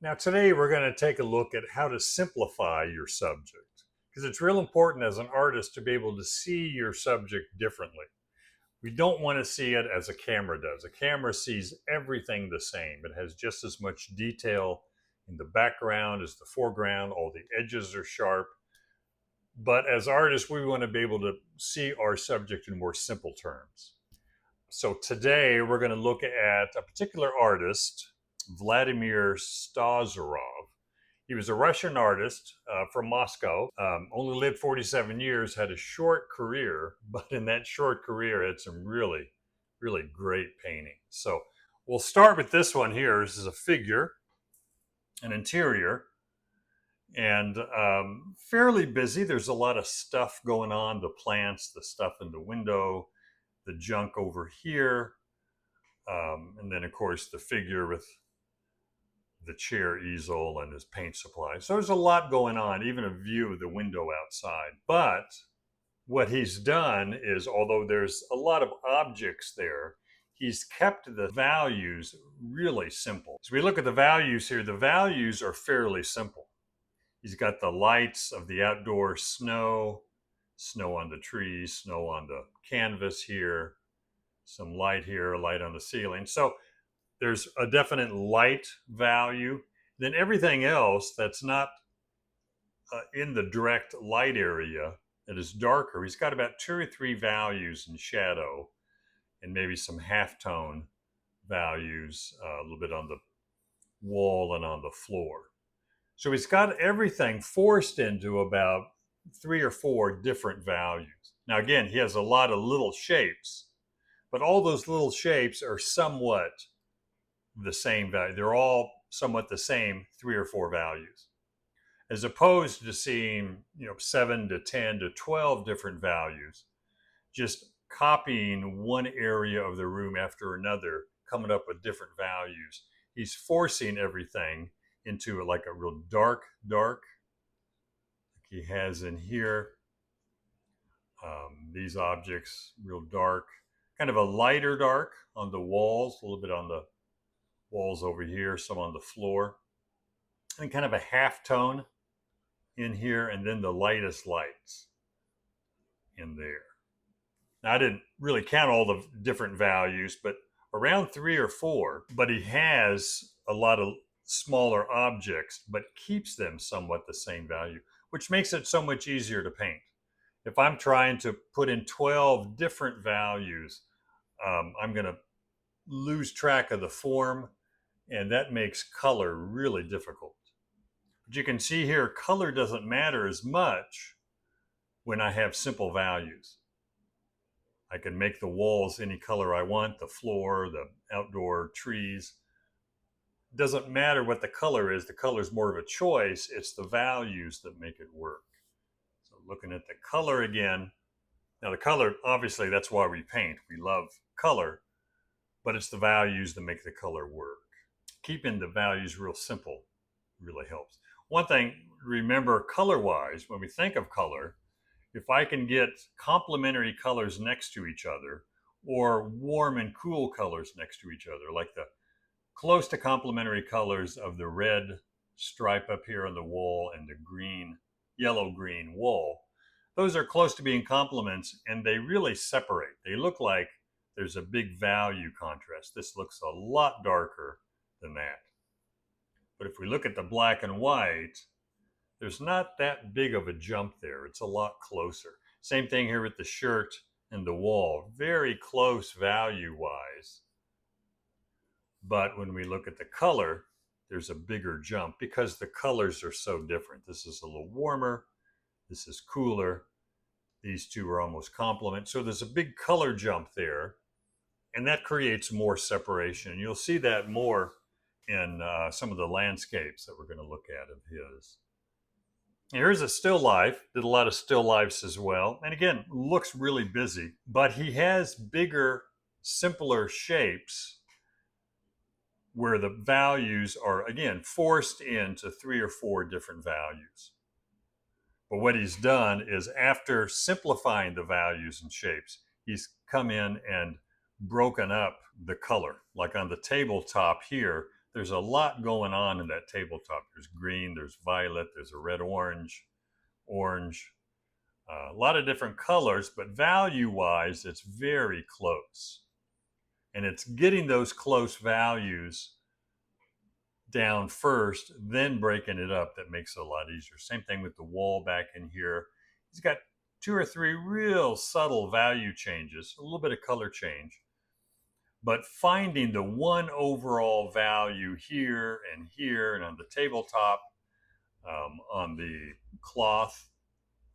Now, today we're going to take a look at how to simplify your subject because it's real important as an artist to be able to see your subject differently. We don't want to see it as a camera does. A camera sees everything the same. It has just as much detail in the background as the foreground. All the edges are sharp. But as artists, we want to be able to see our subject in more simple terms. So today we're going to look at a particular artist, Vladimir Stozorov. He was a Russian artist from Moscow, only lived 47 years, had a short career, but in that short career had some really, really great paintings. So we'll start with this one here. This is a figure, an interior, and fairly busy. There's a lot of stuff going on, the plants, the stuff in the window, the junk over here, and then of course the figure with the chair easel and his paint supply. So there's a lot going on, even a view of the window outside. But what he's done is, although there's a lot of objects there, he's kept the values really simple. So we look at the values here, the values are fairly simple. He's got the lights of the outdoor snow, snow on the trees, snow on the canvas here, some light here, light on the ceiling. So there's a definite light value. Then everything else that's not in the direct light area that is darker, he's got about 2 or 3 values in shadow and maybe some halftone values, a little bit on the wall and on the floor. So he's got everything forced into about 3 or 4 different values. Now, again, he has a lot of little shapes, but all those little shapes are somewhat the same value. They're all somewhat the same 3 or 4 values, as opposed to seeing 7 to 10 to 12 different values, just copying one area of the room after another, coming up with different values. He's forcing everything into like a real dark, like he has in here. These objects, real dark, kind of a lighter dark on the walls, a little bit on the walls over here, some on the floor, and kind of a half tone in here, and then the lightest lights in there. Now, I didn't really count all the different values, but around 3 or 4. But he has a lot of smaller objects, but keeps them somewhat the same value, which makes it so much easier to paint. If I'm trying to put in 12 different values, I'm going to lose track of the form, and that makes color really difficult. But you can see here, color doesn't matter as much when I have simple values. I can make the walls any color I want, the floor, the outdoor trees. It doesn't matter what the color is more of a choice. It's the values that make it work. So looking at the color again, now the color, obviously that's why we paint. We love color, but it's the values that make the color work. Keeping the values real simple really helps. One thing, remember color-wise, when we think of color, if I can get complementary colors next to each other, or warm and cool colors next to each other, like the close to complementary colors of the red stripe up here on the wall and the green, yellow-green wall, those are close to being complements, and they really separate. They look like there's a big value contrast. This looks a lot darker than that. But if we look at the black and white, there's not that big of a jump there. It's a lot closer. Same thing here with the shirt and the wall. Very close value-wise. But when we look at the color, there's a bigger jump because the colors are so different. This is a little warmer. This is cooler. These two are almost complement. So there's a big color jump there, and that creates more separation. And you'll see that more in some of the landscapes that we're going to look at of his. Here's a still life. Did a lot of still lifes as well. And again, looks really busy, but he has bigger, simpler shapes where the values are, again, forced into 3 or 4 different values. But what he's done is, after simplifying the values and shapes, he's come in and broken up the color. Like on the tabletop here, there's a lot going on in that tabletop. There's green, there's violet, there's a red orange, a lot of different colors, but value-wise, it's very close. And it's getting those close values down first, then breaking it up that makes it a lot easier. Same thing with the wall back in here. He's got 2 or 3 real subtle value changes, a little bit of color change, but finding the one overall value here and on the tabletop, on the cloth,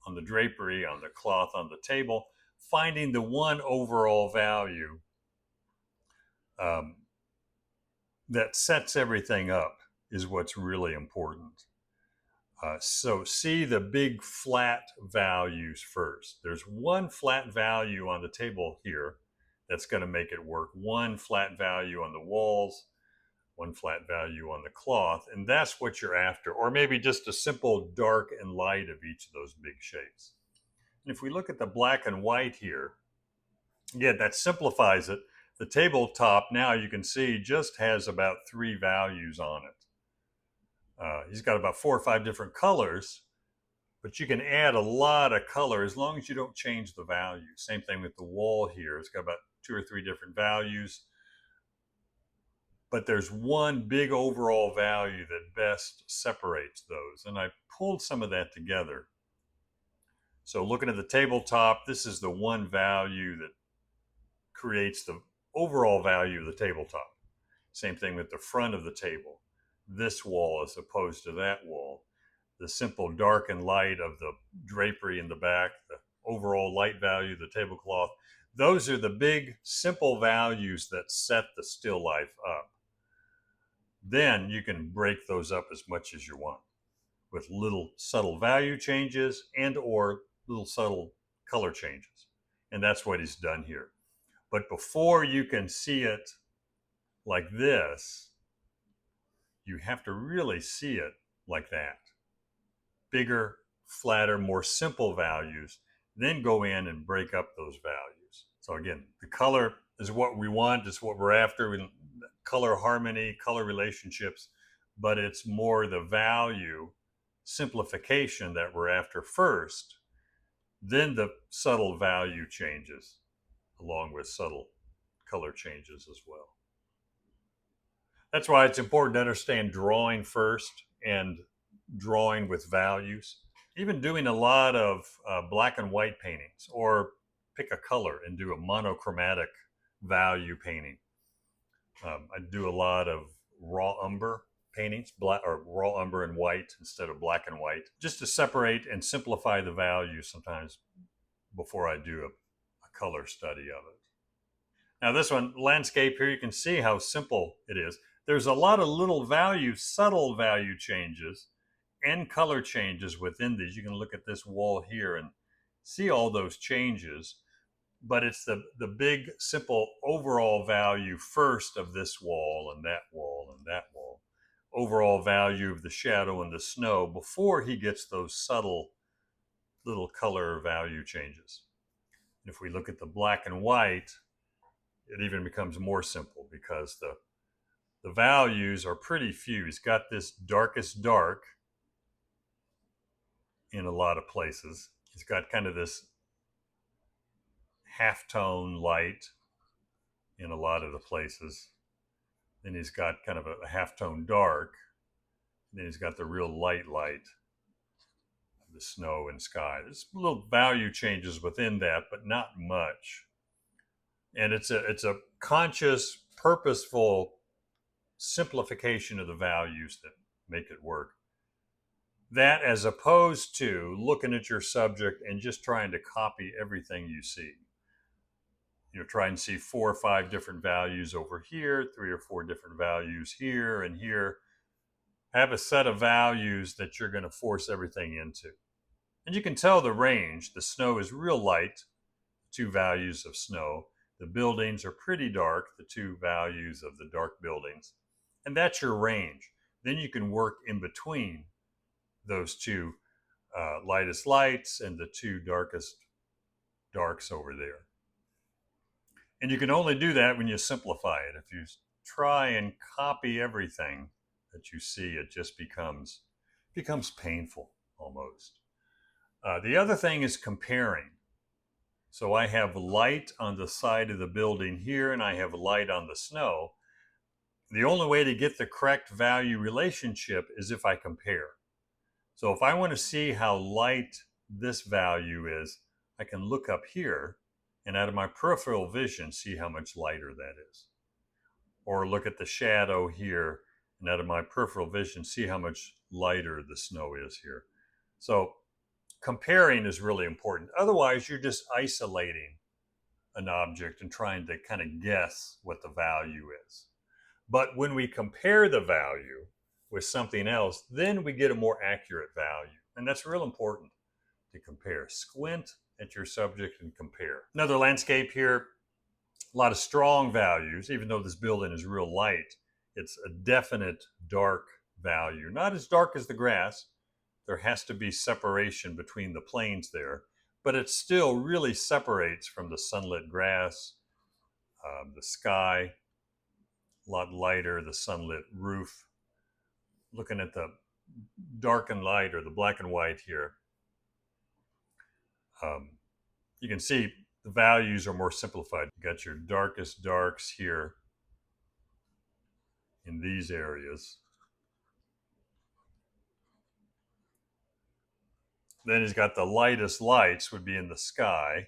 on the drapery, on the cloth, on the table, finding the one overall value that sets everything up is what's really important. So see the big flat values first. There's one flat value on the table here that's going to make it work. One flat value on the walls, one flat value on the cloth, and that's what you're after. Or maybe just a simple dark and light of each of those big shapes. And if we look at the black and white here, again, that simplifies it. The tabletop now you can see just has about 3 values on it. He's got about 4 or 5 different colors, but you can add a lot of color as long as you don't change the value. Same thing with the wall here. It's got about 2 or 3 different values, but there's one big overall value that best separates those. And I pulled some of that together. So looking at the tabletop, this is the one value that creates the overall value of the tabletop. Same thing with the front of the table. This wall as opposed to that wall. The simple dark and light of the drapery in the back, the overall light value of the tablecloth. Those are the big simple values that set the still life up. Then you can break those up as much as you want with little subtle value changes and or little subtle color changes. And that's what he's done here. But before you can see it like this, you have to really see it like that. Bigger, flatter, more simple values, then go in and break up those values. So again, the color is what we want, it's what we're after, color harmony, color relationships, but it's more the value simplification that we're after first, then the subtle value changes along with subtle color changes as well. That's why it's important to understand drawing first and drawing with values. Even doing a lot of black and white paintings, or pick a color and do a monochromatic value painting. I do a lot of raw umber paintings, black or raw umber and white instead of black and white, just to separate and simplify the values sometimes before I do a color study of it. Now this one, landscape, here you can see how simple it is. There's a lot of little value, subtle value changes and color changes within these. You can look at this wall here and see all those changes, but it's the big, simple overall value first of this wall and that wall and that wall. Overall value of the shadow and the snow before he gets those subtle little color value changes. And if we look at the black and white, it even becomes more simple because the values are pretty few. He's got this darkest dark in a lot of places. He's got kind of this halftone light in a lot of the places. Then he's got kind of a halftone dark. Then he's got the real light of the snow and sky. There's little value changes within that, but not much. And it's a conscious, purposeful simplification of the values that make it work. That as opposed to looking at your subject and just trying to copy everything you see. You know, try and see 4 or 5 different values over here, 3 or 4 different values here and here. Have a set of values that you're going to force everything into. And you can tell the range. The snow is real light, 2 values of snow. The buildings are pretty dark, the 2 values of the dark buildings. And that's your range. Then you can work in between those 2 lightest lights and the 2 darkest darks over there. And you can only do that when you simplify it. If you try and copy everything that you see, it just becomes painful almost. The other thing is comparing. So I have light on the side of the building here, and I have light on the snow. The only way to get the correct value relationship is if I compare. So if I want to see how light this value is, I can look up here and out of my peripheral vision see how much lighter that is. Or look at the shadow here and out of my peripheral vision see how much lighter the snow is here. So comparing is really important. Otherwise, you're just isolating an object and trying to kind of guess what the value is. But when we compare the value with something else, then we get a more accurate value. And that's real important to compare. Squint at your subject and compare. Another landscape here, a lot of strong values. Even though this building is real light, it's a definite dark value. Not as dark as the grass. There has to be separation between the planes there, but it still really separates from the sunlit grass, the sky, a lot lighter, the sunlit roof. Looking at the dark and light or the black and white here, you can see the values are more simplified. You got your darkest darks here in these areas. Then he's got the lightest lights would be in the sky.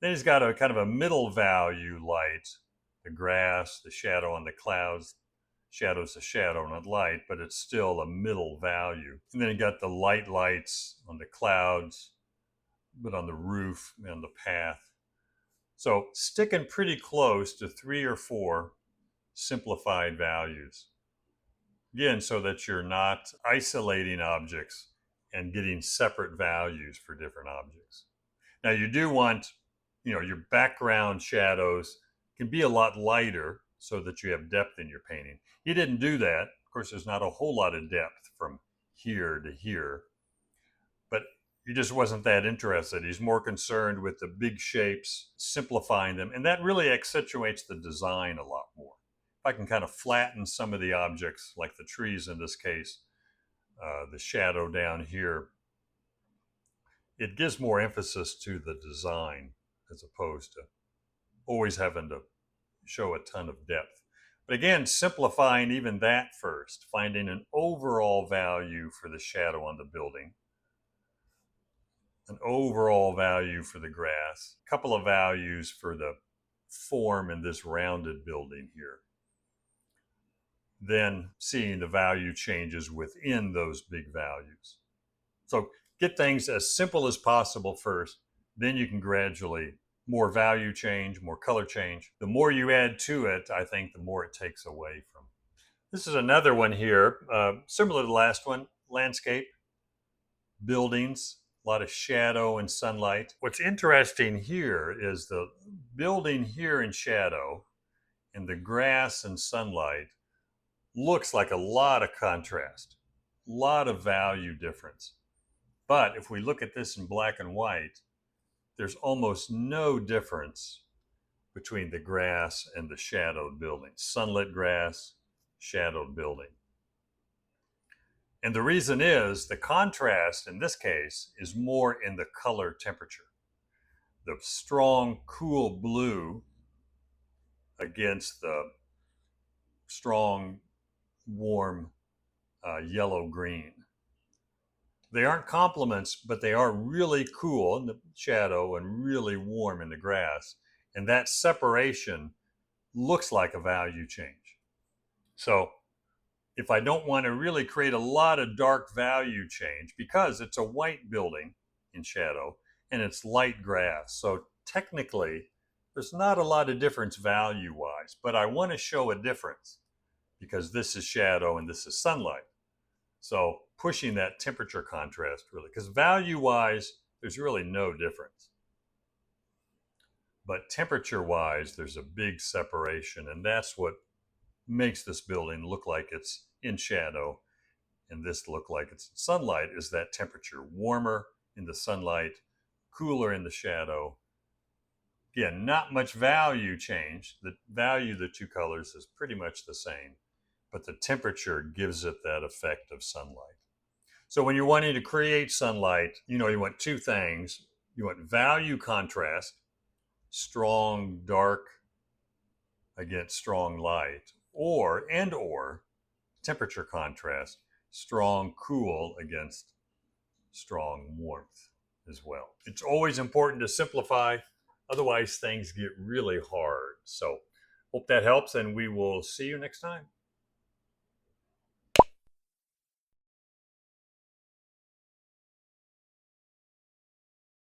Then he's got a kind of a middle value light, the grass, the shadow on the clouds. Shadow's a shadow, not light, but it's still a middle value. And then you got the lights on the clouds, but on the roof and on the path. So sticking pretty close to 3 or 4 simplified values. Again, so that you're not isolating objects and getting separate values for different objects. Now you do want, your background shadows can be a lot lighter so that you have depth in your painting. He didn't do that. Of course, there's not a whole lot of depth from here to here, but he just wasn't that interested. He's more concerned with the big shapes, simplifying them, and that really accentuates the design a lot more. If I can kind of flatten some of the objects, like the trees in this case, the shadow down here, it gives more emphasis to the design as opposed to always having to show a ton of depth. But again, simplifying even that first, finding an overall value for the shadow on the building, an overall value for the grass, a couple of values for the form in this rounded building here. Then seeing the value changes within those big values. So get things as simple as possible first, then you can gradually more value change, more color change. The more you add to it, I think the more it takes away from. This is another one here, similar to the last one, landscape, buildings, a lot of shadow and sunlight. What's interesting here is the building here in shadow and the grass and sunlight looks like a lot of contrast, a lot of value difference. But if we look at this in black and white, there's almost no difference between the grass and the shadowed building. Sunlit grass, shadowed building. And the reason is the contrast in this case is more in the color temperature. The strong, cool blue against the strong, warm yellow-green. They aren't complements, but they are really cool in the shadow and really warm in the grass. And that separation looks like a value change. So if I don't want to really create a lot of dark value change, because it's a white building in shadow and it's light grass, so technically there's not a lot of difference value-wise, but I want to show a difference because this is shadow and this is sunlight. So pushing that temperature contrast really, because value-wise, there's really no difference. But temperature-wise, there's a big separation, and that's what makes this building look like it's in shadow and this look like it's in sunlight, is that temperature. Warmer in the sunlight, cooler in the shadow, Again, not much value change. The value of the two colors is pretty much the same, but the temperature gives it that effect of sunlight. So when you're wanting to create sunlight, you want two things. You want value contrast, strong dark against strong light, or temperature contrast, strong cool against strong warmth as well. It's always important to simplify, otherwise things get really hard. So hope that helps, and we will see you next time.